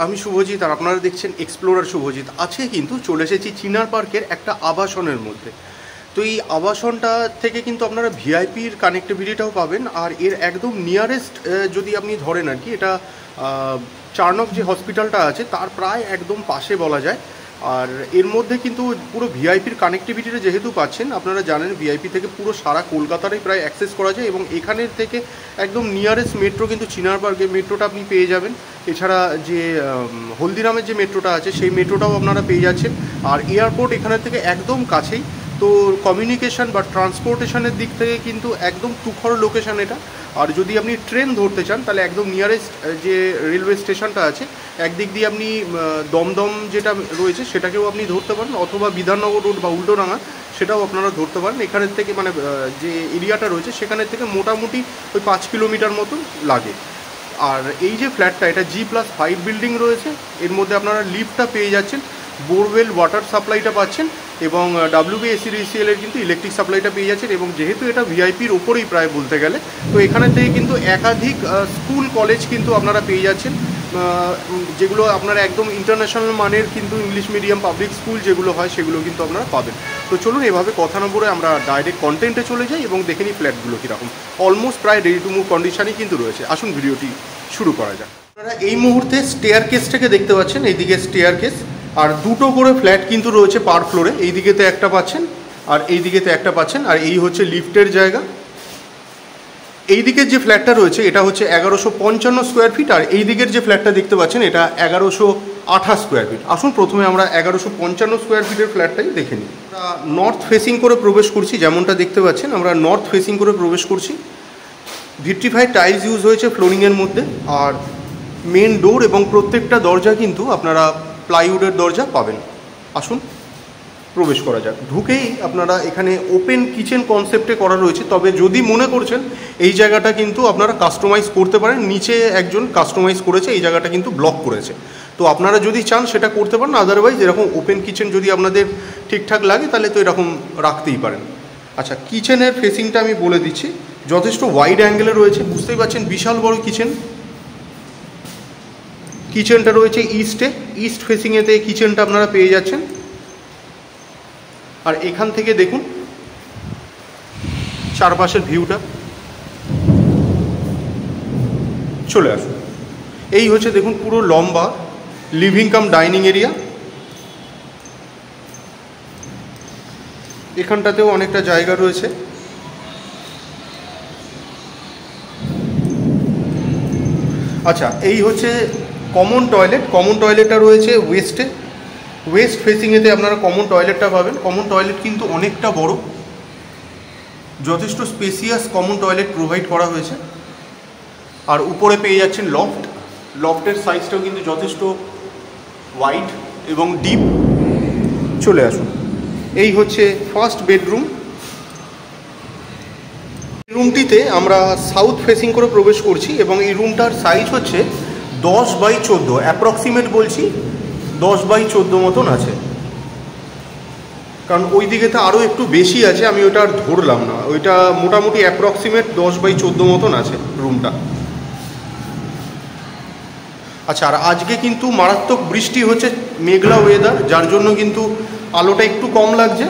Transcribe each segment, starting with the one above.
আমি শুভজিৎ আর আপনারা দেখছেন এক্সপ্লোরার শুভজিৎ। আছে কিন্তু চলে এসেছি চিনার পার্কের একটা আবাসনের মধ্যে। তো এই আবাসনটা থেকে কিন্তু আপনারা ভিআইপির কানেক্টিভিটিটাও পাবেন, আর এর একদম নিয়ারেস্ট যদি আপনি ধরেন আর কি, এটা চার্নক যে হসপিটালটা আছে তার প্রায় একদম পাশে বলা যায়। আর এর মধ্যে কিন্তু পুরো ভিআইপির কানেক্টিভিটিটা যেহেতু পাচ্ছেন, আপনারা জানেন ভিআইপি থেকে পুরো সারা কলকাতারই প্রায় অ্যাক্সেস করা যায়, এবং এখানের থেকে একদম নিয়ারেস্ট মেট্রো কিন্তু চিনার পার্কে মেট্রোটা আপনি পেয়ে যাবেন। এছাড়া যে হলদিরামের যে মেট্রোটা আছে সেই মেট্রোটাও আপনারা পেয়ে যাচ্ছেন। আর এয়ারপোর্ট এখানের থেকে একদম কাছেই। তো কমিউনিকেশান বা ট্রান্সপোর্টেশনের দিক থেকে কিন্তু একদম তুখর লোকেশান এটা। আর যদি আপনি ট্রেন ধরতে চান তাহলে একদম নিয়ারেস্ট যে রেলওয়ে স্টেশনটা আছে একদিক দিয়ে আপনি দমদম যেটা রয়েছে সেটাকেও আপনি ধরতে পারেন, অথবা বিধাননগর রোড বা উল্টোডাঙা সেটাও আপনারা ধরতে পারেন। এখানের থেকে মানে যে এরিয়াটা রয়েছে সেখানের থেকে মোটামুটি ওই 5 কিলোমিটার মতন লাগে। আর এই যে ফ্ল্যাটটা, এটা G+5 বিল্ডিং রয়েছে। এর মধ্যে আপনারা লিফটটা পেয়ে যাচ্ছেন, বোরওয়েল ওয়াটার সাপ্লাইটা পাচ্ছেন, এবং WBSEDCL এর কিন্তু ইলেকট্রিক সাপ্লাইটা পেয়ে যাচ্ছেন। এবং যেহেতু এটা ভিআইপির ওপরেই প্রায় বলতে গেলে, তো এখানে থেকে কিন্তু একাধিক স্কুল কলেজ কিন্তু আপনারা পেয়ে যাচ্ছেন, যেগুলো আপনারা একদম ইন্টারন্যাশনাল মানের কিন্তু ইংলিশ মিডিয়াম পাবলিক স্কুল যেগুলো হয় সেগুলো কিন্তু আপনারা পাবেন। তো চলুন এভাবে কথা না বলে আমরা ডাইরেক্ট কন্টেন্টে চলে যাই এবং দেখে নিই ফ্ল্যাটগুলো কীরকম। অলমোস্ট প্রায় রেডি টু মুভ কন্ডিশনই কিন্তু রয়েছে। আসুন ভিডিওটি শুরু করা যাক। আপনারা এই মুহূর্তে স্টেয়ার কেসটাকে দেখতে পাচ্ছেন, এইদিকে স্টেয়ার কেস, আর দুটো করে ফ্ল্যাট কিন্তু রয়েছে পার ফ্লোরে। এই দিকেতে একটা পাচ্ছেন আর এই দিকেতে একটা পাচ্ছেন, আর এই হচ্ছে লিফটের জায়গা। এই দিকের যে ফ্ল্যাটটা রয়েছে এটা হচ্ছে 1155 স্কোয়ার ফিট, আর এই দিকের যে ফ্ল্যাটটা দেখতে পাচ্ছেন এটা 1128 স্কোয়ার ফিট। আসুন প্রথমে আমরা 1155 স্কোয়ার ফিটের ফ্ল্যাটটাই দেখে নিই। আমরা নর্থ ফেসিং করে প্রবেশ করছি, যেমনটা দেখতে পাচ্ছেন আমরা নর্থ ফেসিং করে প্রবেশ করছি। ভিট্রিফাইড টাইলস ইউজ হয়েছে ফ্লোরিংয়ের মধ্যে, আর মেন ডোর এবং প্রত্যেকটা দরজা কিন্তু আপনারা প্লাইউডের দরজা পাবেন। আসুন প্রবেশ করা যাক। ঢুকেই আপনারা এখানে ওপেন কিচেন কনসেপ্টে করা রয়েছে, তবে যদি মনে করছেন এই জায়গাটা কিন্তু আপনারা কাস্টমাইজ করতে পারেন। নিচে একজন কাস্টমাইজ করেছে, এই জায়গাটা কিন্তু ব্লক করেছে, তো আপনারা যদি চান সেটা করতে পারেন। আদারওয়াইজ এরকম ওপেন কিচেন যদি আপনাদের ঠিকঠাক লাগে তাহলে তো এরকম রাখতেই পারেন। আচ্ছা, কিচেনের ফেসিংটা আমি বলে দিচ্ছি, যথেষ্ট ওয়াইড অ্যাঙ্গেলে রয়েছে, বুঝতেই পারছেন বিশাল বড় কিচেন। কিচেনটা রয়েছে ইস্টে, ইস্ট ফেসিংয়েতে কিচেনটা আপনারা পেয়ে যাচ্ছেন। আর এখান থেকে দেখুন চারপাশের ভিউটা, চলে আসুন। এই হচ্ছে দেখুন পুরো লম্বা লিভিং কাম ডাইনিং এরিয়া। এখানটাতেও অনেকটা জায়গা রয়েছে। আচ্ছা, এই হচ্ছে কমন টয়লেট। কমন টয়লেটটা রয়েছে ওয়েস্টে, ওয়েস্ট ফেসিংয়েতে আপনারা কমন টয়লেটটা পাবেন। কমন টয়লেট কিন্তু অনেকটা বড়, যথেষ্ট স্পেসিয়াস কমন টয়লেট প্রোভাইড করা হয়েছে। আর উপরে পেয়ে যাচ্ছেন লফট। লফটের সাইজটাও কিন্তু যথেষ্ট ওয়াইড এবং ডিপ। চলে আসুন, এই হচ্ছে ফার্স্ট বেডরুম। রুমটিতে আমরা সাউথ ফেসিং করে প্রবেশ করছি, এবং এই রুমটার সাইজ হচ্ছে 10x14, অ্যাপ্রক্সিমেট বলছি 10x14 মতন আছে, কারণ ওই দিকে তো আরও একটু বেশি আছে, আমি ওটা আর ধরলাম না। ওইটা মোটামুটি অ্যাপ্রক্সিমেট 10x14 মতন আছে রুমটা। আচ্ছা, আর আজকে কিন্তু মারাত্মক বৃষ্টি হচ্ছে, মেঘলা ওয়েদার, যার জন্য কিন্তু আলোটা একটু কম লাগছে।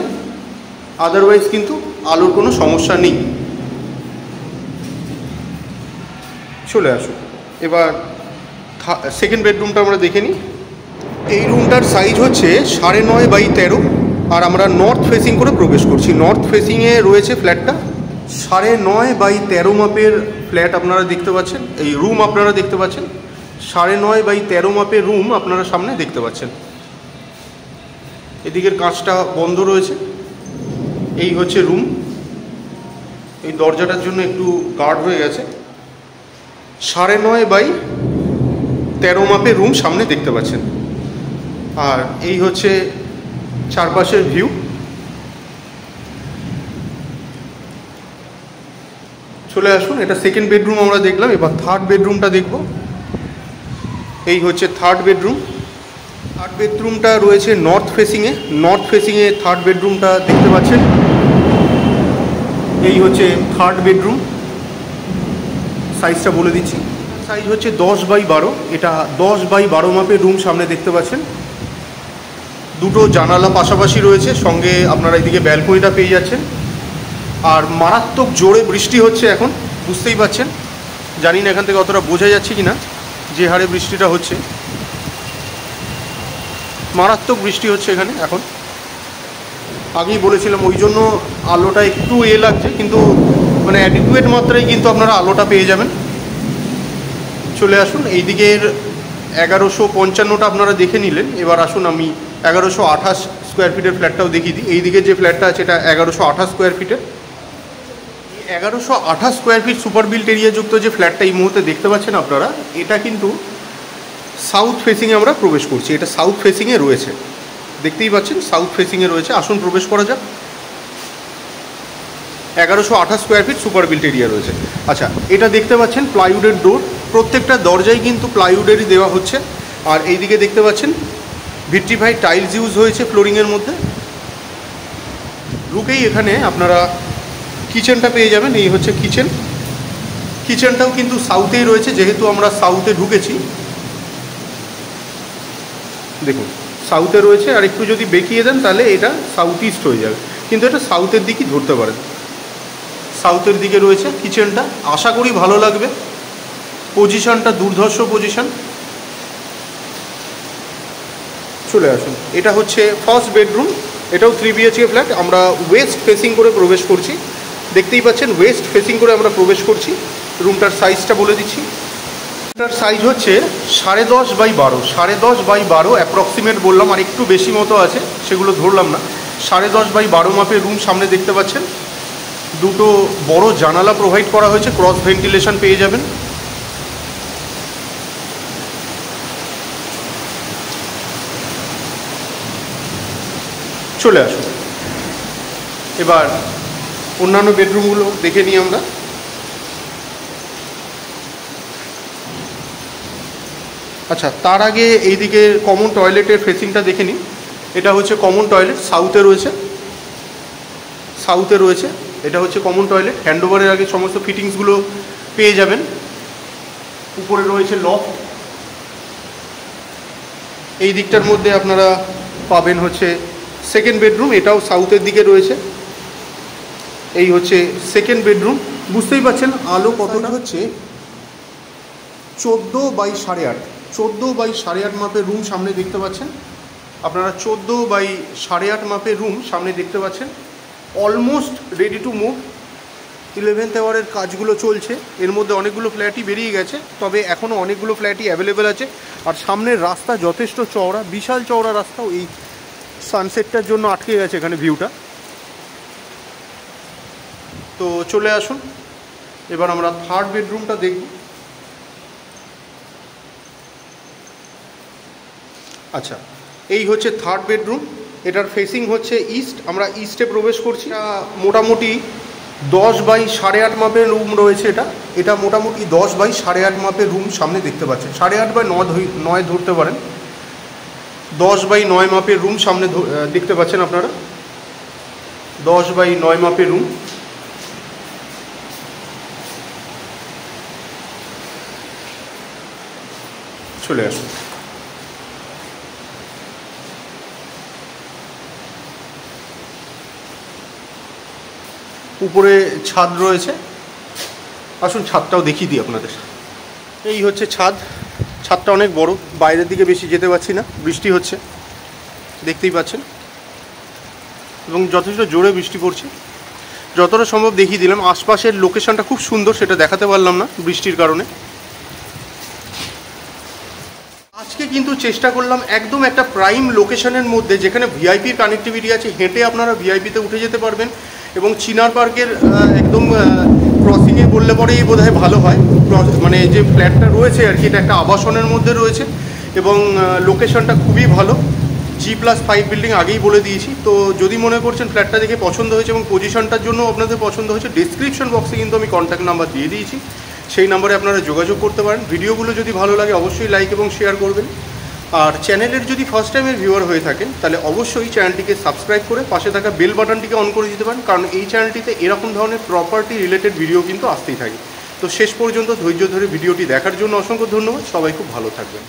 আদারওয়াইজ কিন্তু আলোর কোনো সমস্যা নেই। চলে আসুন, এবার সেকেন্ড বেডরুমটা আমরা দেখে নিই। এই রুমটার সাইজ হচ্ছে 9.5x13, আর আমরা নর্থ ফেসিং করে প্রবেশ করছি। নর্থ ফেসিংয়ে রয়েছে ফ্ল্যাটটা। 9.5x13 মাপের ফ্ল্যাট আপনারা দেখতে পাচ্ছেন, এই রুম আপনারা দেখতে পাচ্ছেন। 9.5x13 মাপের রুম আপনারা সামনে দেখতে পাচ্ছেন। এদিকের কাঁচটা বন্ধ রয়েছে। এই হচ্ছে রুম। এই দরজাটার জন্য একটু গার্ড হয়ে গেছে। 9.5x13 মাপের রুম সামনে দেখতে পাচ্ছেন। আর এই হচ্ছে চারপাশের ভিউ। চলে আসুন, এটা সেকেন্ড বেডরুম আমরা দেখলাম, এবার থার্ড বেডরুমটা দেখব। এই হচ্ছে থার্ড বেডরুম। থার্ড বেডরুমটা রয়েছে নর্থ ফেসিংয়ে। নর্থ ফেসিংয়ে থার্ড বেডরুমটা দেখতে পাচ্ছেন। এই হচ্ছে থার্ড বেডরুম, সাইজটা বলে দিচ্ছি। সাইজ হচ্ছে 10x12, এটা 10x12 মাপের রুম সামনে দেখতে পাচ্ছেন। দুটো জানালা পাশাপাশি রয়েছে, সঙ্গে আপনারা এদিকে ব্যালকনিটা পেয়ে যাচ্ছেন। আর মারাত্মক জোরে বৃষ্টি হচ্ছে এখন, বুঝতেই পাচ্ছেন। জানি না এখান থেকে অতটা বোঝা যাচ্ছে কি না, যে হারে বৃষ্টিটা হচ্ছে। মারাত্মক বৃষ্টি হচ্ছে এখানে এখন। আগেই বলেছিলাম ওই জন্য আলোটা একটু লাগছে, কিন্তু মানে অ্যাডিকুয়েট মাত্রায় কিন্তু আপনারা আলোটা পেয়ে যাবেন। চলে আসুন এইদিকের 1155টা আপনারা দেখে নিলেন। এবার আসুন আমি 1128 স্কোয়ার ফিটের ফ্ল্যাটটাও দেখিয়ে দিই। এইদিকে যে ফ্ল্যাটটা আছে এটা 1128 স্কোয়ার ফিটের। 1128 স্কোয়ার ফিট সুপার বিল্ট এরিয়াযুক্ত যে ফ্ল্যাটটা এই মুহূর্তে দেখতে পাচ্ছেন আপনারা, এটা কিন্তু সাউথ ফেসিংয়ে আমরা প্রবেশ করছি। এটা সাউথ ফেসিংয়ে রয়েছে, দেখতেই পাচ্ছেন সাউথ ফেসিংয়ে রয়েছে। আসুন প্রবেশ করা যাক। 1128 square feet super built area রয়েছে। আচ্ছা, এটা দেখতে পাচ্ছেন প্লাইউডের ডোর, প্রত্যেকটা দরজাই কিন্তু প্লাইউডেরই দেওয়া হচ্ছে। আর এইদিকে দেখতে পাচ্ছেন ভিট্রিফাইড টাইলস ইউজ হয়েছে ফ্লোরিংয়ের মধ্যে। ঢুকেই এখানে আপনারা কিচেনটা পেয়ে যাবেন। এই হচ্ছে কিচেন। কিচেনটাও কিন্তু সাউথেই রয়েছে, যেহেতু আমরা সাউথে ঢুকেছি। দেখুন সাউথে রয়েছে, আর একটু যদি বেঁকিয়ে দেন তাহলে এটা সাউথ ইস্ট হয়ে যাবে, কিন্তু এটা সাউথের দিকেই ধরতে পারেন। সাউথের দিকে রয়েছে কিচেনটা, আশা করি ভালো লাগবে। পজিশনটা দুর্ধর্ষ পজিশন। চলে আসুন, এটা হচ্ছে ফার্স্ট বেডরুম। এটাও 3 BHK ফ্ল্যাট। আমরা ওয়েস্ট ফেসিং করে প্রবেশ করছি, দেখতেই পাচ্ছেন ওয়েস্ট ফেসিং করে আমরা প্রবেশ করছি। রুমটার সাইজটা বলে দিচ্ছি। রুমটার সাইজ হচ্ছে 10.5x12, 10.5x12 অ্যাপ্রক্সিমেট বললাম, আর একটু বেশি মতো আছে, সেগুলো ধরলাম না। 10.5x12 মাপের রুম সামনে দেখতে পাচ্ছেন। দুটো বড় জানালা প্রোভাইড করা হয়েছে, ক্রস ভেন্টিলেশন পেয়ে যাবেন। চলে আসুন, এবার অন্যান্য বেডরুমগুলো দেখে নিই আমরা। আচ্ছা, তার আগে এইদিকে কমন টয়লেটের ফেসিংটা দেখে নিই। এটা হচ্ছে কমন টয়লেট, সাউথে রয়েছে। সাউথে রয়েছে, এটা হচ্ছে কমন টয়লেট। হ্যান্ডওভারের আগে সমস্ত ফিটিংসগুলো পেয়ে যাবেন। উপরে রয়েছে লফট। এই দিকটার মধ্যে আপনারা পাবেন হচ্ছে সেকেন্ড বেডরুম, এটাও সাউথের দিকে রয়েছে। এই হচ্ছে সেকেন্ড বেডরুম। বুঝতেই পারছেন আলো কতটা হচ্ছে 14x8.5, 14x8.5 মাপের রুম সামনে দেখতে পাচ্ছেন আপনারা। 14x8.5 মাপের রুম সামনে দেখতে পাচ্ছেন। Almost ready to move. 11th আওয়ারের কাজগুলো চলছে। এর মধ্যে অনেকগুলো ফ্ল্যাটই বেরিয়ে গেছে, তবে এখনও অনেকগুলো ফ্ল্যাটই অ্যাভেলেবেল আছে। আর সামনের রাস্তা যথেষ্ট চওড়া, বিশাল চওড়া রাস্তা। এই সানসেটটার জন্য আটকে গেছে এখানে ভিউটা। তো চলে আসুন, এবার আমরা থার্ড বেডরুমটা দেখব। আচ্ছা, এই হচ্ছে থার্ড বেডরুম। এটার ফেসিং হচ্ছে ইস্ট। আমরা ইস্টে প্রবেশ করছি। মোটামুটি 10x8.5 মাপের রুম রয়েছে। এটা মোটামুটি 10x8.5 মাপের রুম সামনে দেখতে পাচ্ছেন। 8.5x9 ধরতে পারেন। 10x9 মাপের রুম সামনে দেখতে পাচ্ছেন আপনারা। 10x9 মাপের রুম। চলে আসুন, উপরে ছাদ রয়েছে। আসুন ছাদটাও দেখিয়ে দিই আপনাদের। এই হচ্ছে ছাদ। ছাদটা অনেক বড়, বাইরের দিকে বেশি যেতে পারছি না, বৃষ্টি হচ্ছে দেখতেই পাচ্ছেন, এবং যথেষ্ট জোরে বৃষ্টি পড়ছে। যতটা সম্ভব দেখিয়ে দিলাম। আশপাশের লোকেশনটা খুব সুন্দর, সেটা দেখাতে পারলাম না বৃষ্টির কারণে। আজকে কিন্তু চেষ্টা করলাম একদম একটা প্রাইম লোকেশনের মধ্যে, যেখানে ভিআইপির কানেক্টিভিটি আছে। হেঁটে আপনারা ভিআইপিতে উঠে যেতে পারবেন, এবং চিনার পার্কের একদম ক্রসিংয়ে বললে পরেই বোধহয় ভালো হয়। মানে যে ফ্ল্যাটটা রয়েছে আর কি, এটা একটা আবাসনের মধ্যে রয়েছে, এবং লোকেশনটা খুবই ভালো। G+5 বিল্ডিং আগেই বলে দিয়েছি। তো যদি মনে করছেন ফ্ল্যাটটা দেখে পছন্দ হয়েছে এবং পজিশনটার জন্য আপনাদের পছন্দ হয়েছে, ডিসক্রিপশন বক্সে কিন্তু আমি কন্ট্যাক্ট নাম্বার দিয়ে দিয়েছি, সেই নাম্বারে আপনারা যোগাযোগ করতে পারেন। ভিডিওগুলো যদি ভালো লাগে অবশ্যই লাইক এবং শেয়ার করবেন। আর চ্যানেলের যদি ফার্স্ট টাইমের ভিউয়ার হয়ে থাকেন, তাহলে অবশ্যই চ্যানেলটিকে সাবস্ক্রাইব করে পাশে থাকা বেল বাটনটিকে অন করে দিতে পারেন, কারণ এই চ্যানেলটিতে এরকম ধরনের প্রপার্টি রিলেটেড ভিডিও কিন্তু আসতেই থাকে। তো শেষ পর্যন্ত ধৈর্য ধরে ভিডিওটি দেখার জন্য অসংখ্য ধন্যবাদ। সবাই খুব ভালো থাকবেন।